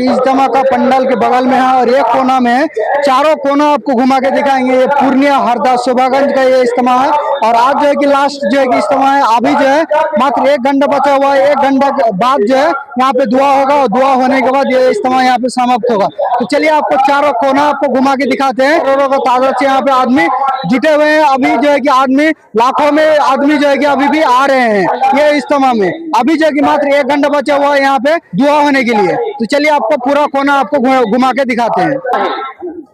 इज्तिमा का पंडाल के बगल में है और एक कोना में है, चारों कोना आपको घुमा के दिखाएंगे। ये पूर्णिया, हरदा, शोभागंज का ये इज्तिमा है और आज जो है कि लास्ट जो है कि इज्तिमा है। अभी जो है मात्र 1 घंटा बचा हुआ है, 1 घंटा के बाद जो है यहाँ पे दुआ होगा और दुआ होने के बाद ये इज्तिमा यहाँ पे समाप्त होगा। तो चलिए आपको चारों कोना आपको घुमा के दिखाते हैं। करोड़ों का तादाद से यहाँ पे आदमी जुटे हुए हैं। अभी जो है कि आदमी लाखों में आदमी जो है कि अभी भी आ रहे हैं ये इज्तिमा में। अभी जो है कि मात्र 1 घंटा बचा हुआ है यहाँ पे दुआ होने के लिए। तो चलिए आपको पूरा कोना आपको घुमा के दिखाते हैं।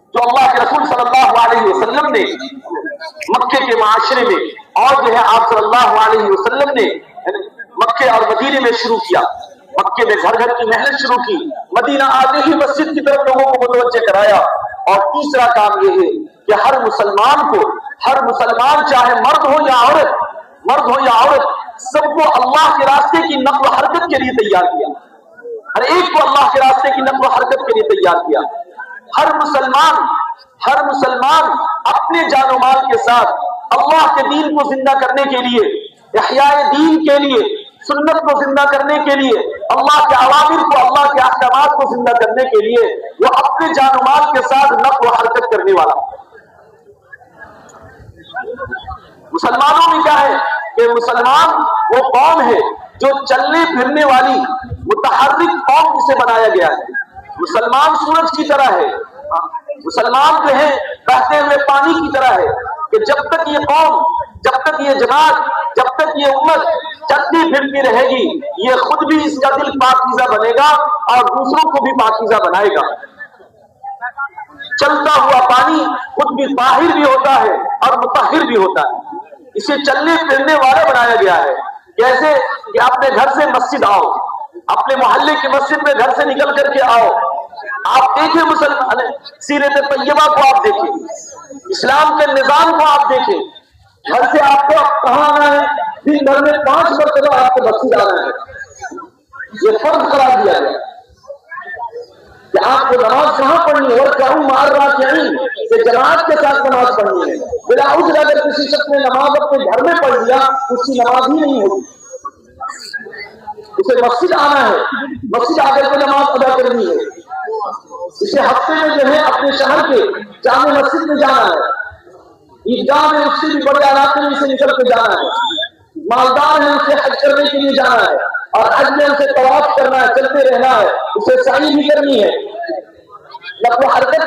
जो अल्लाह के रसूल सल्लल्लाहु अलैहि वसल्लम ने मक्के के माशरे में और जो है आप सल्लल्लाहु अलैहि वसल्लम ने मक्के और मदीने में शुरू किया। मक्के में घर घर की मेहनत शुरू की, मदीना आते ही मस्जिद की तरफ लोगों को मुतवज्जे कराया। और तीसरा काम यह है कि हर मुसलमान चाहे मर्द हो या औरत, सबको अल्लाह के रास्ते की नक़्ल हरकत के लिए तैयार किया। हर एक को अल्लाह के रास्ते की नक़्ल हरकत के लिए तैयार किया। हर मुसलमान अपने जानो माल के साथ अल्लाह के दीन को जिंदा करने के लिए, इहयाए दीन के लिए, सुन्नत को जिंदा करने के लिए, अल्लाह के अवामिर को, अल्लाह के अहकामात को जिंदा करने के लिए वो अपने जानो माल के साथ नक़्ल हरकत करने वाला। मुसलमानों में क्या है कि मुसलमान वो कौम है जो चलने फिरने वाली मुतहर्रिक कौम जिसे बनाया गया है। मुसलमान सूरज की तरह है, मुसलमान जो है बहते हुए पानी की तरह है कि जब तक ये कौम, जब तक ये जमात, जब तक ये उम्मत चलती फिरती रहेगी, ये खुद भी इसका दिल पाकीज़ा बनेगा और दूसरों को भी पाकीज़ा बनाएगा। चलता हुआ पानी खुद भी ताहिर भी होता है और मुतहिर भी होता है। इसे चलने फिरने वाला बनाया गया है। जैसे कि अपने घर से मस्जिद आओ, अपने मोहल्ले की मस्जिद में घर से निकल करके आओ, आप देखें मुसलमान सीरत तैयबा को, आप देखें इस्लाम के निजाम को, आप देखें। घर से आपको कहाँ आना है? दिन भर में 5 मरतबा आपको मस्जिद आना है। ये फर्ज करार दिया गया कि आपको नमाज कहाँ पढ़नी है और कहूँ मार रहा कि जमात के साथ नमाज पढ़नी है। बिला उज्र अगर किसी शख्स ने नमाज अपने घर में पढ़ लिया उसकी नमाज ही नहीं होगी। उसे मस्जिद आना है, मस्जिद आकर के नमाज अदा करनी है। इसे हफ्ते में जो है अपने शहर के जामे मस्जिद में जाना है, ईदगाह में उससे भी बड़े इलाके में इसे निकल के जाना है। मालदार है उसे हज करने के लिए जाना है और हज में उसे तवाफ करना है, चलते रहना है, उसे सही भी करनी है। नक़्ल हरकत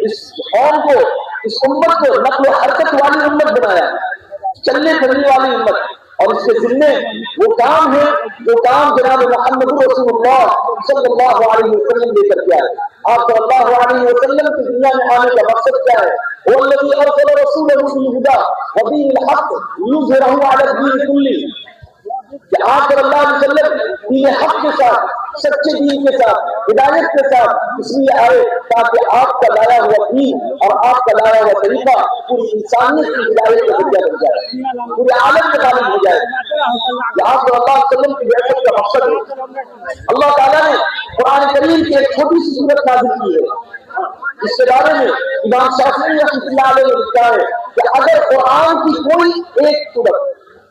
इस कौम को, इस उम्मत को नक़्ल हरकत वाली उम्मत बनाया, चलने फिरने वाली उम्मत। और इसके जिम्मे वो काम है जो काम जनाब मुहम्मद रसूलुल्लाह सल्लल्लाहु अलैहि वसल्लम लेकर के आए। आप सल्लल्लाहु अलैहि वसल्लम की दुनिया में आने का मकसद क्या है? वल्लज़ी अरसला रसूलहु बिल हुदा व दीनिल हक़ लियुज़हिरहु अला दीन कुल्ली। कि आप सल्लल्लाहु अलैहि वसल्लम दीन हक़ के साथ, सच्चे दीन के साथ, हिदायत के साथ इसलिए आए ताकि आपका लाया हुआ दीन और आपका लाया हुआ तरीका पूरी इंसानियत की हिदायत का जरिया बन जाए, पूरे आलम में गालिब हो जाए। आप सल्लल्लाहु अलैहि वसल्लम की बैठक का मकसद है। अल्लाह ताला ने कुरान करीम की एक छोटी सी सूरत नाज़िल की है। इसके बारे में इमाम शाफ़िई रहमतुल्लाह अलैहि ने लिखा है कि अगर कुरान की कोई एक सूरत,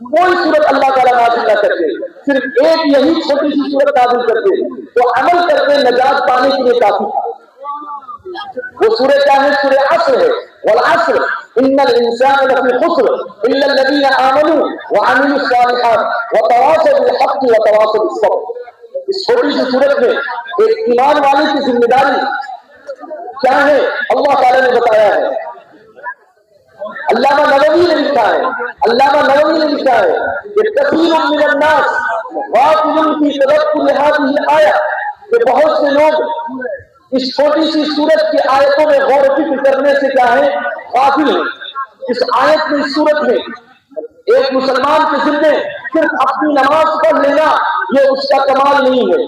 कोई सूरत अल्लाह ताला नाज़िल न करते, सिर्फ एक यही छोटी सी सूरत नाज़िल करते तो अमल करके नजात पाने के लिए काफी था। वो सूरत क्या है? सूरह अस्र है। वल अस्र इन्नल इंसान लफी खुस्र इल्ला लज़ीना आमनू व अमिलुस सालिहात व तवासव बिल हक़्क़ि व तवासव बिस सब्र। इस छोटी सी सूरत में एक ईमान वाले की जिम्मेदारी क्या है अल्लाह ताला ने बताया है। अल्लामा नववी ने लिखा है कि कसीरुम मिनन नास गाफिलुन फी तदब्बुर हाज़िही आया, कि बहुत से लोग इस छोटी सी सूरत की आयतों में गौर फिक्र करने से क्या है? गाफिल है। इस आयत में, इस सूरत में एक मुसलमान के जिम्मे सिर्फ अपनी नमाज पढ़ लेना ये उसका कमाल नहीं है।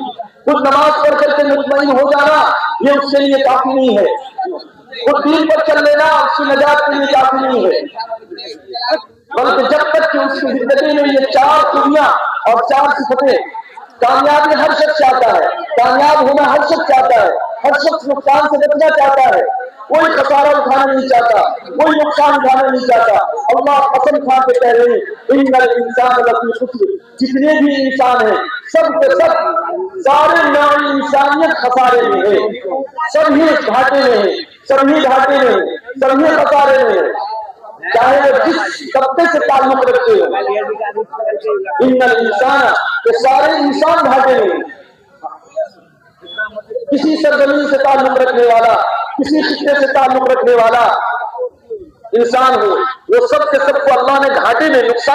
खुद नमाज पढ़ करके मुतमईन हो जाना ये उसके लिए काफी नहीं है। खुद दीन पर चल लेना उसकी नजात के लिए काफी नहीं है। बल्कि जब तक कि उसकी जिंदगी में ये 4 खूबियां और 4 सिफतें, कामयाबी हर शख्स चाहता है, कामयाब होना हर शख्स चाहता है, हर शख्स नुकसान से बचना चाहता है, कोई खसारा उठाना नहीं चाहता, कोई नुकसान उठाना नहीं चाहता। अल्लाह कसम खा के कह रहे हैं, इन्नल इंसान लफी खुस्र, जितने भी इंसान हैं सब के सब सारे नौ इंसानियत खसारे में है, सभी घाटे में है, सभी घाटे में है, सभी खसारे में है, चाहे वो जिस तबके से ताल्लुक रखते हो। इन्नल इंसान के सारे इंसान घाटे में है। किसी सरजमीन से ताल्लुक रखने वाला, किसी खित्ते से ताल्लुक रखने वाला इंसान हो, वो सब के सबको अल्लाह ने घाटे में नुकसान